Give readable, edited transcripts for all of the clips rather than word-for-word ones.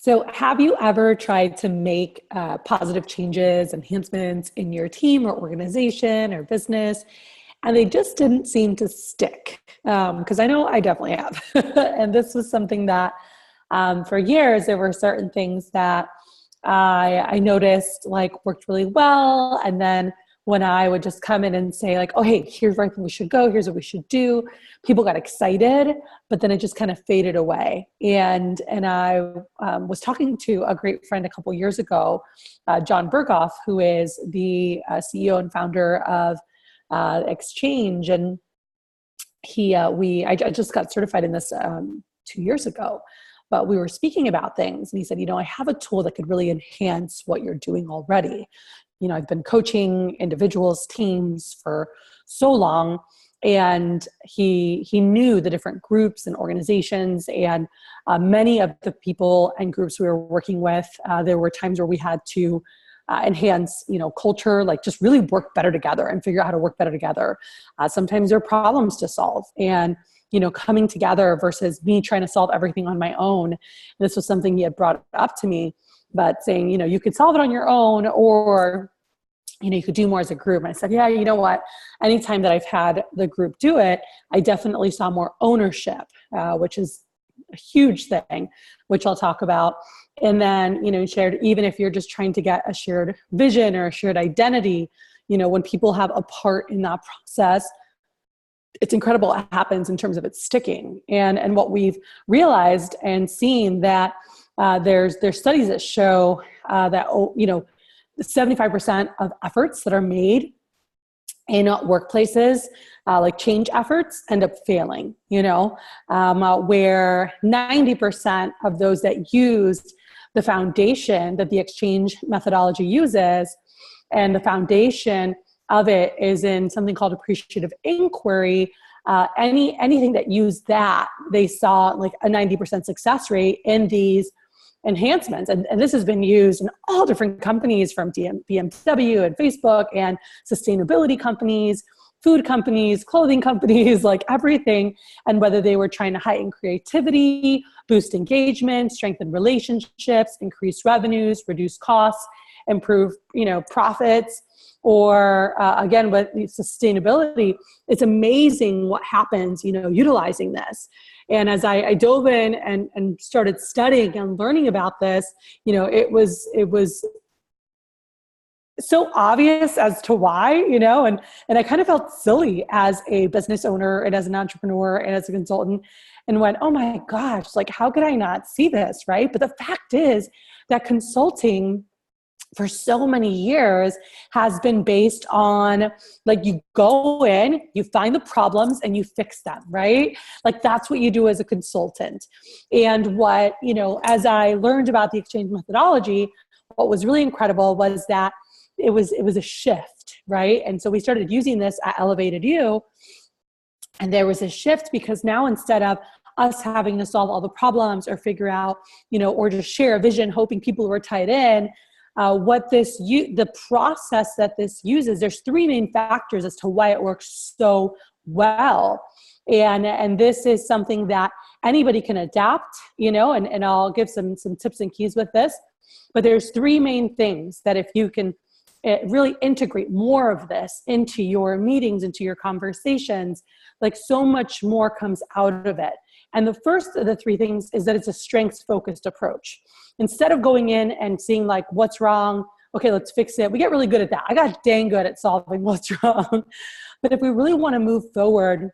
So, have you ever tried to make positive changes, enhancements in your team or organization or business, and they just didn't seem to stick? Because I know I definitely have. And this was something that for years, there were certain things that I noticed like worked really well. And then when I would just come in and say like, oh, hey, here's where I think we should go. Here's what we should do. People got excited, but then it just kind of faded away. And I was talking to a great friend a couple years ago, John Berghoff, who is the CEO and founder of Exchange. And I just got certified in this 2 years ago, but we were speaking about things and he said, I have a tool that could really enhance what you're doing already. I've been coaching individuals, teams for so long, and he knew the different groups and organizations and many of the people and groups we were working with. There were times where we had to enhance, culture, like just really work better together and figure out how to work better together. Sometimes there are problems to solve, and coming together versus me trying to solve everything on my own. This was something he had brought up to me, but saying, you could solve it on your own, or you could do more as a group. And I said, yeah, you know what? Anytime that I've had the group do it, I definitely saw more ownership, which is a huge thing, which I'll talk about. And then, shared, even if you're just trying to get a shared vision or a shared identity, when people have a part in that process, it's incredible what happens in terms of it sticking. And what we've realized and seen that there's studies that show that 75% of efforts that are made in workplaces, like change efforts, end up failing, where 90% of those that used the foundation that the exchange methodology uses, and the foundation of it is in something called appreciative inquiry. Anything that used that, they saw like a 90% success rate in these enhancements. And this has been used in all different companies, from BMW and Facebook and sustainability companies, food companies, clothing companies, like everything. And whether they were trying to heighten creativity, boost engagement, strengthen relationships, increase revenues, reduce costs, improve, profits, or again, with sustainability, it's amazing what happens, utilizing this. And as I dove in and started studying and learning about this, it was so obvious as to why, and I kind of felt silly as a business owner and as an entrepreneur and as a consultant, and went, oh my gosh, like how could I not see this, right? But the fact is that consulting for so many years has been based on like, you go in, you find the problems and you fix them, right? Like that's what you do as a consultant. And what, as I learned about the exchange methodology, what was really incredible was that it was a shift, right? And so we started using this at Elevated You, and there was a shift because now instead of us having to solve all the problems or figure out, or just share a vision, hoping people were tied in, the process that this uses, there's three main factors as to why it works so well. And this is something that anybody can adapt, and I'll give some tips and keys with this. But there's three main things that if you can really integrate more of this into your meetings, into your conversations, like so much more comes out of it. And the first of the three things is that it's a strengths-focused approach. Instead of going in and seeing like, what's wrong? Okay, let's fix it. We get really good at that. I got dang good at solving what's wrong. But if we really want to move forward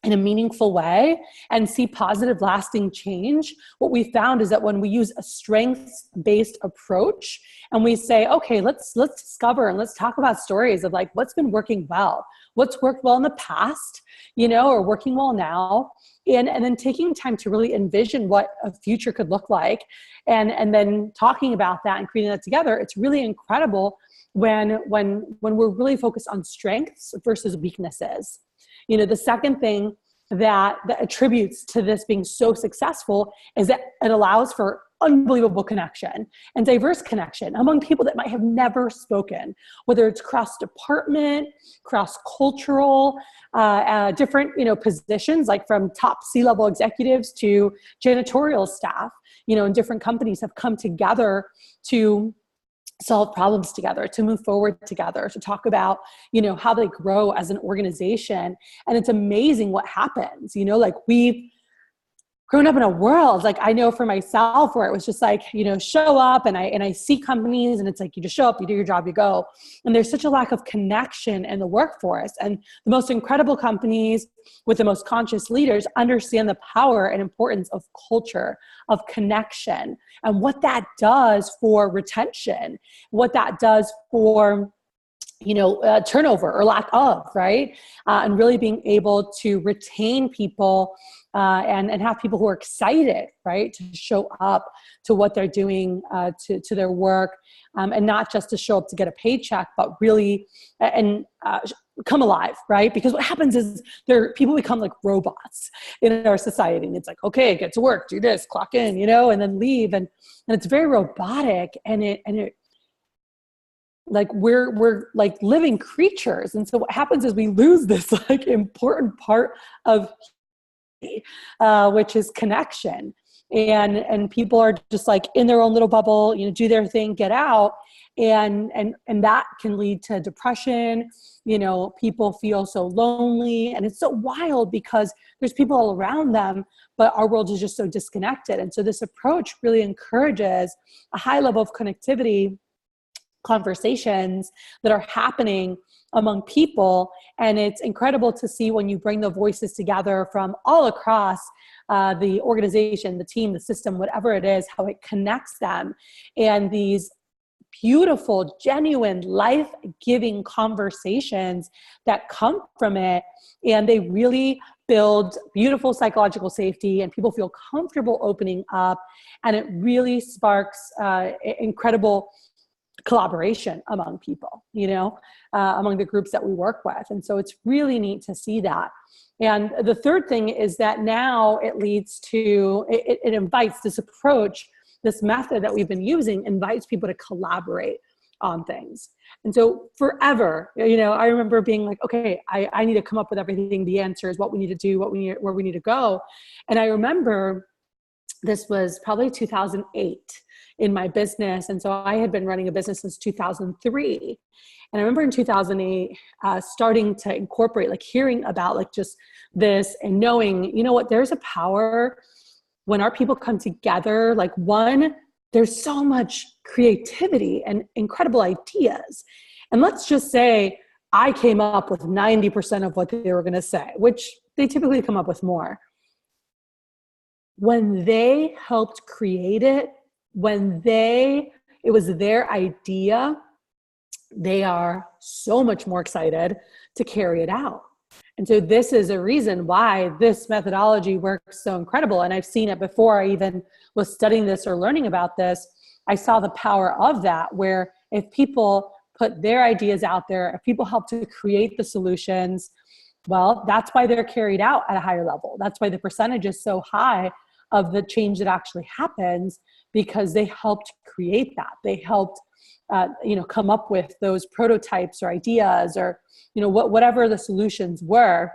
in a meaningful way and see positive, lasting change, what we found is that when we use a strengths-based approach and we say, okay, let's discover and let's talk about stories of like what's been working well, what's worked well in the past, or working well now, and then taking time to really envision what a future could look like, and then talking about that and creating that together. It's really incredible when we're really focused on strengths versus weaknesses. The second thing that attributes to this being so successful is that it allows for unbelievable connection and diverse connection among people that might have never spoken, whether it's cross-department, cross-cultural, different, positions, like from top C-level executives to janitorial staff. and different companies have come together to solve problems together, to move forward together, to talk about, how they grow as an organization. And it's amazing what happens, like we've grown up in a world, like I know for myself, where it was just like, show up, and I see companies and it's like, you just show up, you do your job, you go. And there's such a lack of connection in the workforce. And the most incredible companies with the most conscious leaders understand the power and importance of culture, of connection, and what that does for retention, what that does for turnover or lack of, right? And really being able to retain people and have people who are excited, right, to show up to what they're doing, to their work, and not just to show up to get a paycheck, but really come alive, right? Because what happens is people become like robots in our society, and it's like, okay, get to work, do this, clock in, and then leave, and it's very robotic, and it like we're like living creatures. And so what happens is we lose this like important part of which is connection, and people are just like in their own little bubble, do their thing, get out, and that can lead to depression. People feel so lonely, and it's so wild because there's people all around them, but our world is just so disconnected. And so this approach really encourages a high level of connectivity, conversations that are happening among people. And it's incredible to see when you bring the voices together from all across the organization, the team, the system, whatever it is, how it connects them. And these beautiful, genuine, life-giving conversations that come from it. And they really build beautiful psychological safety, and people feel comfortable opening up. And it really sparks incredible collaboration among people, among the groups that we work with. And so it's really neat to see that. And the third thing is that now it leads to, it invites this approach, this method that we've been using, invites people to collaborate on things. And so forever, I remember being like, okay, I need to come up with everything, the answers, what we need to do, where we need to go. And I remember this was probably 2008 in my business. And so I had been running a business since 2003. And I remember in 2008, starting to incorporate, like hearing about like just this and knowing, there's a power when our people come together. Like there's so much creativity and incredible ideas. And let's just say I came up with 90% of what they were going to say, which they typically come up with more. When they helped create it, it was their idea, they are so much more excited to carry it out. And so this is a reason why this methodology works so incredible. And I've seen it before I even was studying this or learning about this. I saw the power of that, where if people put their ideas out there, if people help to create the solutions, well, that's why they're carried out at a higher level. That's why the percentage is so high of the change that actually happens, because they helped create that. They helped, come up with those prototypes or ideas, or, whatever the solutions were,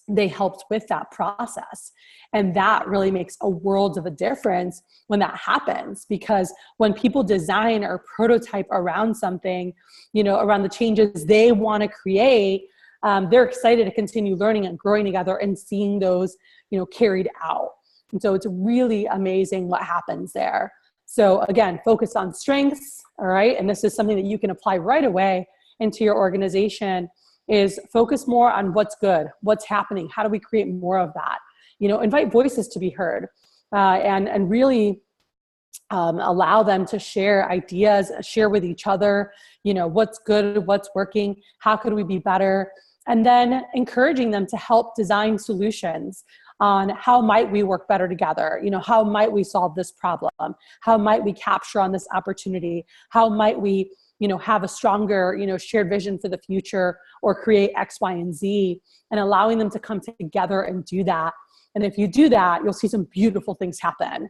they helped with that process. And that really makes a world of a difference when that happens, because when people design or prototype around something, around the changes they want to create, they're excited to continue learning and growing together and seeing those, carried out. And so it's really amazing what happens there. So again, focus on strengths, all right? And this is something that you can apply right away into your organization, is focus more on what's good, what's happening, how do we create more of that? Invite voices to be heard, and really allow them to share ideas, share with each other, what's good, what's working, how could we be better? And then encouraging them to help design solutions on how might we work better together? How might we solve this problem? How might we capture on this opportunity? How might we, have a stronger, shared vision for the future, or create X, Y, and Z, and allowing them to come together and do that. And if you do that, you'll see some beautiful things happen,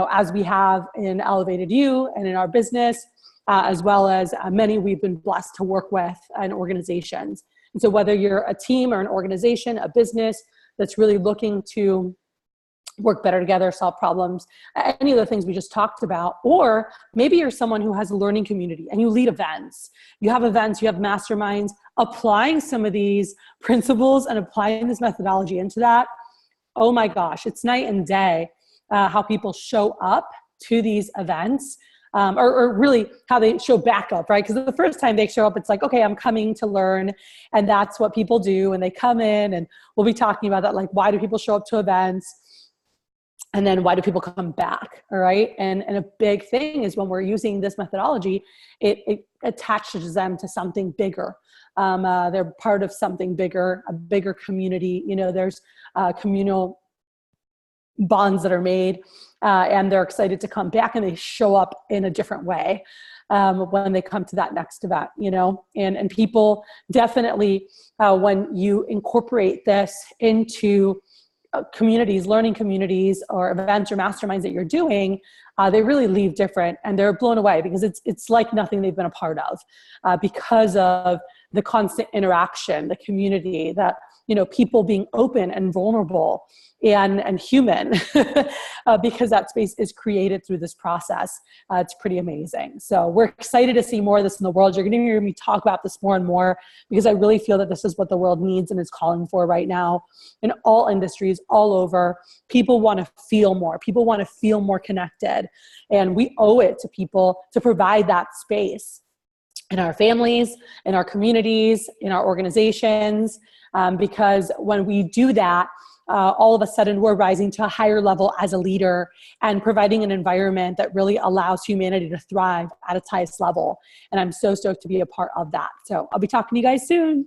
as we have in Elevated You and in our business, as well as many we've been blessed to work with in organizations. And so whether you're a team or an organization, a business that's really looking to work better together, solve problems, any of the things we just talked about. Or maybe you're someone who has a learning community and you lead events. You have events, you have masterminds. Applying some of these principles and applying this methodology into that, oh my gosh, it's night and day how people show up to these events. Or really how they show back up, right? Because the first time they show up, it's like, okay, I'm coming to learn. And that's what people do. And they come in, and we'll be talking about that. Like, why do people show up to events? And then why do people come back? All right. And a big thing is when we're using this methodology, it attaches them to something bigger. They're part of something bigger, a bigger community. You know, there's communal bonds that are made, and they're excited to come back, and they show up in a different way when they come to that next event, you know. And people definitely, when you incorporate this into communities, learning communities, or events or masterminds that you're doing, they really leave different, and they're blown away because it's like nothing they've been a part of, because of the constant interaction, the community, that, you know, people being open and vulnerable and human, because that space is created through this process. It's pretty amazing. So we're excited to see more of this in the world. You're going to hear me talk about this more and more, because I really feel that this is what the world needs and is calling for right now in all industries, all over. People want to feel more. People want to feel more connected. And we owe it to people to provide that space in our families, in our communities, in our organizations, because when we do that, all of a sudden we're rising to a higher level as a leader and providing an environment that really allows humanity to thrive at its highest level. And I'm so stoked to be a part of that. So I'll be talking to you guys soon.